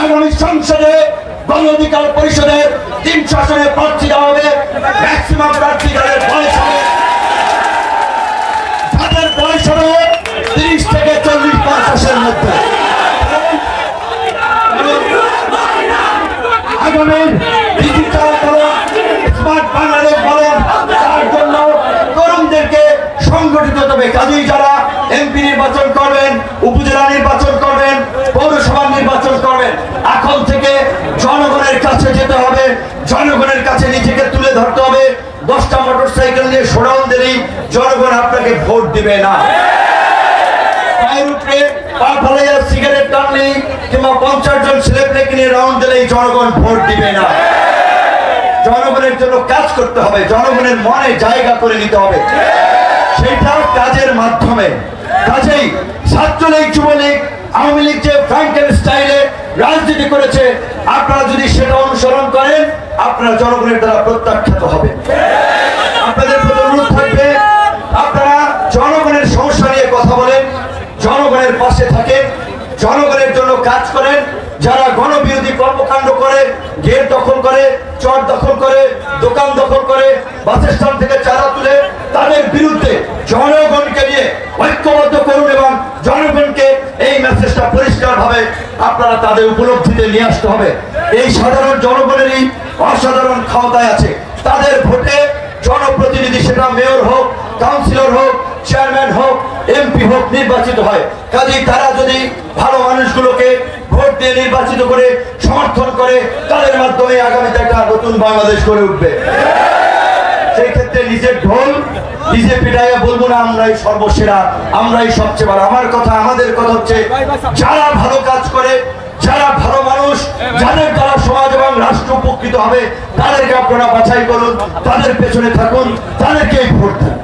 আগামী সংসদে গণ অধিকার পরিষদের 300 আসনে প্রার্থী দেওয়া হবে। ম্যাক্সিমাম প্রার্থী যাদের বয়স হবে 30 থেকে 40-50 মধ্যে। আগামী ডিজিটাল বলুন, স্মার্ট বাংলাদেশ বলুন, তার জন্য তরুণদেরকে সংগঠিত হবে। কাজেই যারা এমপি নির্বাচন করবেন, উপজেলা নির্বাচন করবেন, পৌরসভা নির্বাচন করবেন, এখন থেকে জনগণের কাছে যেতে হবে, জনগণের কাছে নিজেকে তুলে ধরতে হবে। 10টা মোটরসাইকেল নিয়ে শোডাউন দিলেই জনগণ আপনাকে ভোট দিবে না। পায়ের উপরে পা ফেলাইয়া সিগারেট টানলেই কিংবা 50 জন ছেলেপেলেকে নিয়ে রাউন্ড দিলেই জনগণ ভোট দিবে না। জনগণের জন্য কাজ করতে হবে, জনগণের মনে জায়গা করে নিতে হবে, সেটা কাজের মাধ্যমে। কাজেই ছাত্রলীগ, যুবলীগ, আওয়ামী লীগ যে ফ্র্যাঙ্কেন স্টাইলে রাজনীতি করেছে, আপনারা যদি সেটা অনুসরণ করেন আপনারা জনগণের দ্বারা প্রত্যাখ্যাত হবে। আপনাদের প্রতি অনুরোধ থাকবে, আপনারা জনগণের সমস্যা নিয়ে কথা বলেন, জনগণের পাশে থাকেন, জনগণের জন্য কাজ করেন। যারা গণবিরোধী কর্মকাণ্ড করে, গেট দখল করে, চর দখল করে, দোকান দখল করে, বাস স্ট্যান্ড থেকে চাঁদা তুলে, তাদের বিরুদ্ধে জনগণকে নিয়ে ঐক্যবদ্ধ করুন এবং জনগণকে এই মেসেজটা পরিষ্কারভাবে আপনারা তাদের উপলব্ধিতে নিয়ে আসতে হবে। এই সাধারণ জনগণেরই অসাধারণ ক্ষমতায় আছে, তাদের ভোটে জনপ্রতিনিধি, সেটা মেয়র হোক, কাউন্সিলর হোক, চেয়ারম্যান হোক, এমপি হোক, নির্বাচিত হয়। কাজেই তারা যদি ভালো মানুষগুলোকে ভোট দিয়ে নির্বাচিত করে সমর্থন করে, তাদের মাধ্যমে আগামীতে একটা নতুন বাংলাদেশ গড়ে উঠবে। সেই ক্ষেত্রে নিজের ঢোল নিজে পিটাইয়া বলবো না আমরাই সর্বসেরা, আমরাই সবচেয়ে ভালো। আমার কথা, আমাদের কথা হচ্ছে, যারা ভালো কাজ করে, যারা ভালো মানুষ, যাদের দ্বারা সমাজ এবং রাষ্ট্র উপকৃত হবে, তাদেরকে আপনারা বাছাই করুন, তাদের পেছনে থাকুন, তাদেরকেই ভোট দেন।